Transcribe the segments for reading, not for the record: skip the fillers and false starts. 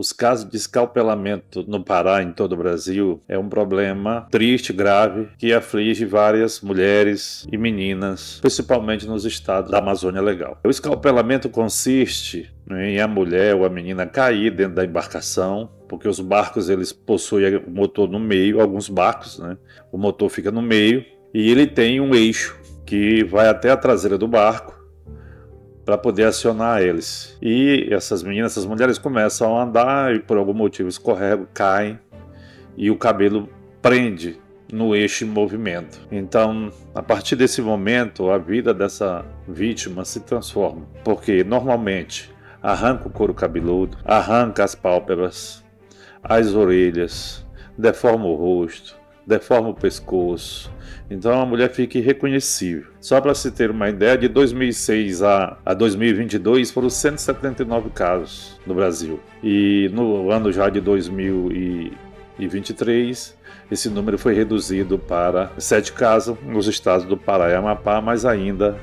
Os casos de escalpelamento no Pará, em todo o Brasil, é um problema triste, grave, que aflige várias mulheres e meninas, principalmente nos estados da Amazônia Legal. O escalpelamento consiste em a mulher ou a menina cair dentro da embarcação, porque os barcos eles possuem o motor no meio, alguns barcos, né? O motor fica no meio e ele tem um eixo que vai até a traseira do barco para poder acionar a hélice. E essas meninas, essas mulheres começam a andar e por algum motivo escorregam, caem e o cabelo prende no eixo em movimento. Então, a partir desse momento, a vida dessa vítima se transforma, porque normalmente arranca o couro cabeludo, arranca as pálpebras, as orelhas, deforma o rosto, deforma o pescoço. Então a mulher fica irreconhecível. Só para se ter uma ideia, de 2006 a 2022 foram 179 casos no Brasil. E no ano já de 2023, esse número foi reduzido para 7 casos nos estados do Pará e Amapá, mas ainda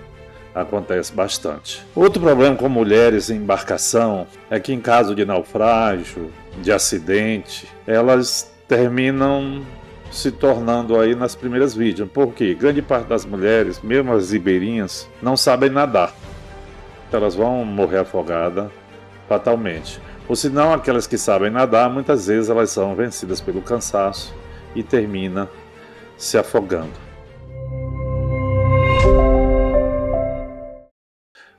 acontece bastante. Outro problema com mulheres em embarcação é que em caso de naufrágio, de acidente, elas terminam se tornando aí nas primeiras vítimas, porque grande parte das mulheres, mesmo as ribeirinhas, não sabem nadar. Elas vão morrer afogadas fatalmente. Ou se não, aquelas que sabem nadar, muitas vezes elas são vencidas pelo cansaço e terminam se afogando.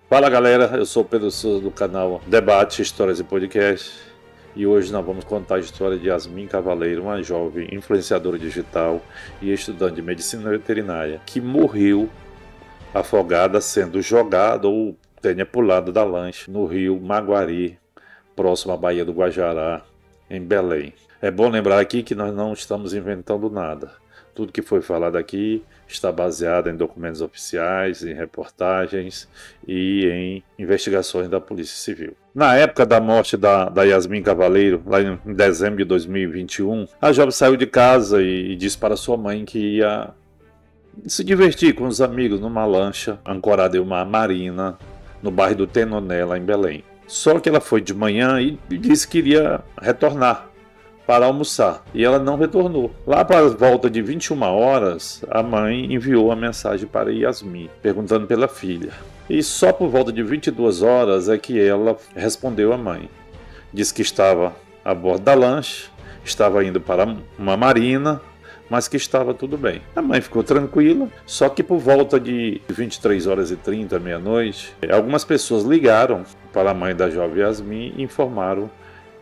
Fala galera, eu sou o Pedro Souza do canal Debate, Histórias e Podcast. E hoje nós vamos contar a história de Yasmin Cavaleiro, uma jovem influenciadora digital e estudante de medicina veterinária, que morreu afogada sendo jogada ou tenha pulado da lancha no rio Maguari, próximo à Baía do Guajará, em Belém. É bom lembrar aqui que nós não estamos inventando nada. Tudo que foi falado aqui está baseado em documentos oficiais, em reportagens e em investigações da Polícia Civil. Na época da morte da Yasmin Cavaleiro, lá em dezembro de 2021, a jovem saiu de casa e disse para sua mãe que ia se divertir com os amigos numa lancha ancorada em uma marina no bairro do Tenoné, lá em Belém. Só que ela foi de manhã e disse que iria retornar para almoçar, e ela não retornou. Lá para a volta de 21 horas, a mãe enviou uma mensagem para Yasmin, perguntando pela filha. E só por volta de 22 horas é que ela respondeu à mãe. Disse que estava a bordo da lancha, estava indo para uma marina, mas que estava tudo bem. A mãe ficou tranquila, só que por volta de 23h30, meia-noite, algumas pessoas ligaram para a mãe da jovem Yasmin e informaram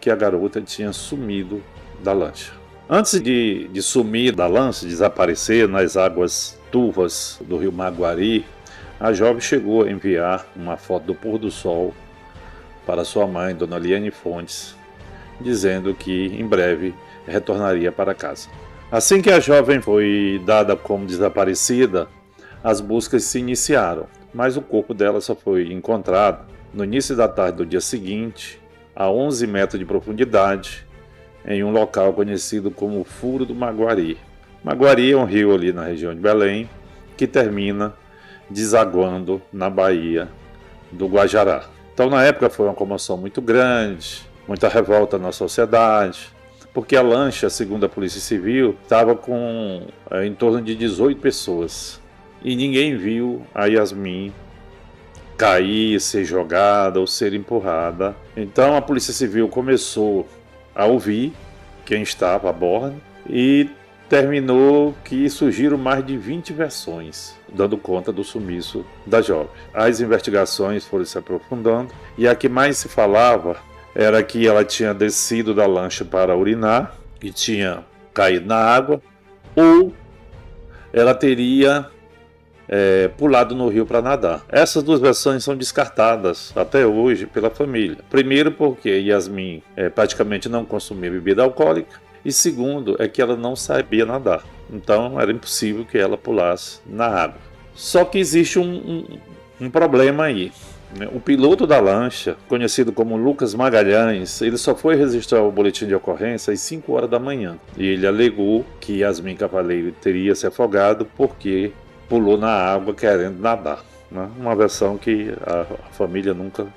que a garota tinha sumido da lancha. Antes de sumir da lancha, desaparecer nas águas turvas do rio Maguari, a jovem chegou a enviar uma foto do pôr do sol para sua mãe, Dona Liane Fontes, dizendo que em breve retornaria para casa. Assim que a jovem foi dada como desaparecida, as buscas se iniciaram, mas o corpo dela só foi encontrado no início da tarde do dia seguinte, a 11 metros de profundidade, em um local conhecido como Furo do Maguari. Maguari é um rio ali na região de Belém, que termina desaguando na Baía do Guajará. Então na época foi uma comoção muito grande, muita revolta na sociedade, porque a lancha, segundo a Polícia Civil, estava com em torno de 18 pessoas. E ninguém viu a Yasmin cair, ser jogada ou ser empurrada. Então a Polícia Civil começou a ouvir quem estava a bordo e terminou que surgiram mais de 20 versões dando conta do sumiço da jovem. As investigações foram se aprofundando e a que mais se falava era que ela tinha descido da lancha para urinar e tinha caído na água, ou ela teria pulado no rio para nadar. Essas duas versões são descartadas até hoje pela família. Primeiro porque Yasmin praticamente não consumia bebida alcoólica, e segundo é que ela não sabia nadar. Então era impossível que ela pulasse na água. Só que existe um problema aí. O piloto da lancha, conhecido como Lucas Magalhães, ele só foi registrar o boletim de ocorrência às 5 horas da manhã. E ele alegou que Yasmin Cavaleiro teria se afogado porque pulou na água querendo nadar, né? Uma versão que a família nunca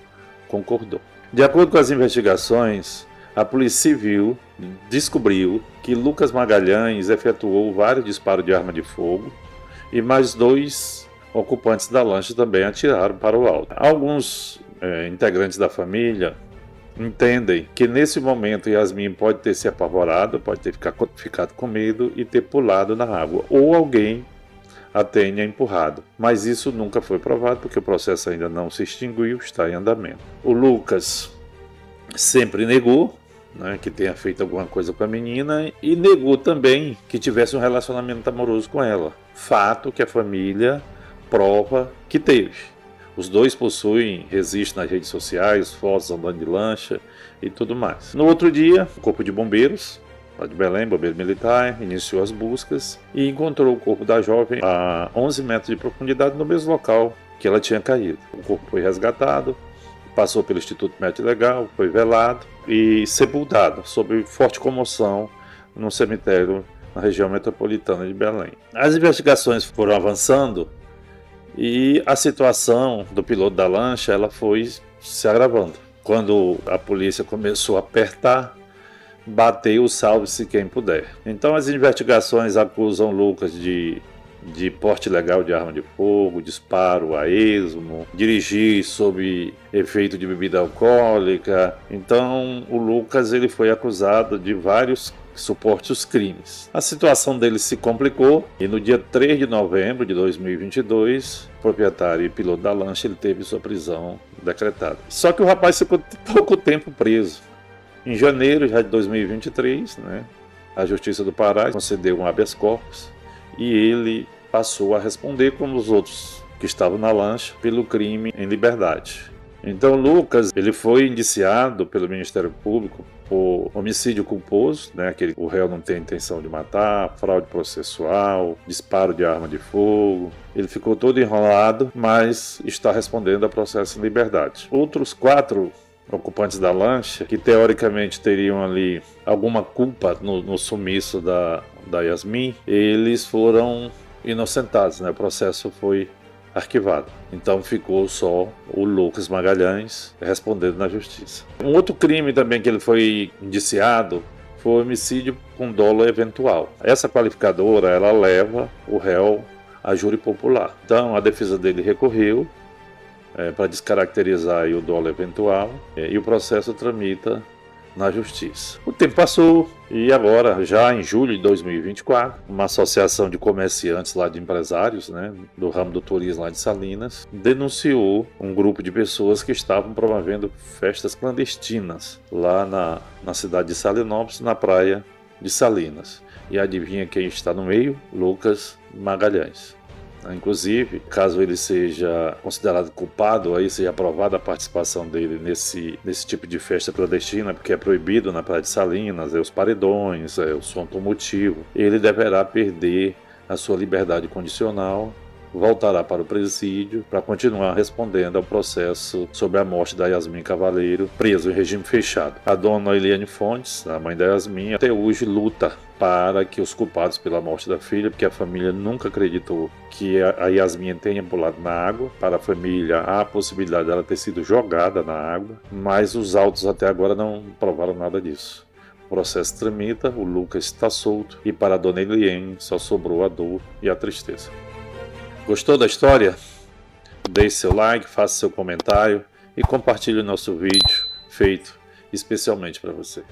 concordou. De acordo com as investigações, a Polícia Civil descobriu que Lucas Magalhães efetuou vários disparos de arma de fogo e mais 2 ocupantes da lancha também atiraram para o alto. Alguns integrantes da família entendem que nesse momento Yasmin pode ter se apavorado, pode ter ficado com medo e ter pulado na água, ou alguém a tenha empurrado. Mas isso nunca foi provado porque o processo ainda não se extinguiu, está em andamento. O Lucas sempre negou, né, que tenha feito alguma coisa com a menina e negou também que tivesse um relacionamento amoroso com ela. Fato que a família prova que teve. Os dois possuem registro nas redes sociais, fotos andando de lancha e tudo mais. No outro dia, o Corpo de Bombeiros, lá de Belém, bombeiro militar, iniciou as buscas e encontrou o corpo da jovem a 11 metros de profundidade no mesmo local que ela tinha caído. O corpo foi resgatado, passou pelo Instituto Médico Legal, foi velado e sepultado sob forte comoção no cemitério na região metropolitana de Belém. As investigações foram avançando e a situação do piloto da lancha ela foi se agravando. Quando a polícia começou a apertar, bateu o salve-se quem puder. Então as investigações acusam Lucas de porte ilegal de arma de fogo, disparo a esmo, dirigir sob efeito de bebida alcoólica. Então o Lucas ele foi acusado de vários supostos crimes. A situação dele se complicou e no dia 3 de novembro de 2022, o proprietário e piloto da lancha ele teve sua prisão decretada. Só que o rapaz ficou pouco tempo preso. Em janeiro já de 2023, né, a Justiça do Pará concedeu um habeas corpus e ele passou a responder como os outros que estavam na lancha pelo crime em liberdade. Então Lucas ele foi indiciado pelo Ministério Público por homicídio culposo, né, que o réu não tem intenção de matar, fraude processual, disparo de arma de fogo. Ele ficou todo enrolado, mas está respondendo a processo em liberdade. Outros 4 ocupantes da lancha, que teoricamente teriam ali alguma culpa no sumiço da Yasmin, eles foram inocentados, né? O processo foi arquivado. Então ficou só o Lucas Magalhães respondendo na justiça. Um outro crime também que ele foi indiciado foi homicídio com dolo eventual. Essa qualificadora ela leva o réu a júri popular. Então a defesa dele recorreu para descaracterizar o dolo eventual e o processo tramita na justiça. O tempo passou e agora, já em julho de 2024, uma associação de comerciantes lá de empresários, né, do ramo do turismo lá de Salinas, denunciou um grupo de pessoas que estavam promovendo festas clandestinas lá na cidade de Salinópolis, na praia de Salinas. E adivinha quem está no meio? Lucas Magalhães. Inclusive, caso ele seja considerado culpado, aí seja aprovada a participação dele nesse tipo de festa clandestina, porque é proibido na Praia de Salinas, os paredões, o som automotivo, ele deverá perder a sua liberdade condicional, voltará para o presídio para continuar respondendo ao processo sobre a morte da Yasmin Cavaleiro, preso em regime fechado. A dona Eliane Fontes, a mãe da Yasmin, até hoje luta para que os culpados pela morte da filha, porque a família nunca acreditou que a Yasmin tenha pulado na água. Para a família, há a possibilidade dela ter sido jogada na água, mas os autos até agora não provaram nada disso. O processo tramita, o Lucas está solto e para a dona Eliane só sobrou a dor e a tristeza. Gostou da história? Deixe seu like, faça seu comentário e compartilhe o nosso vídeo feito especialmente para você.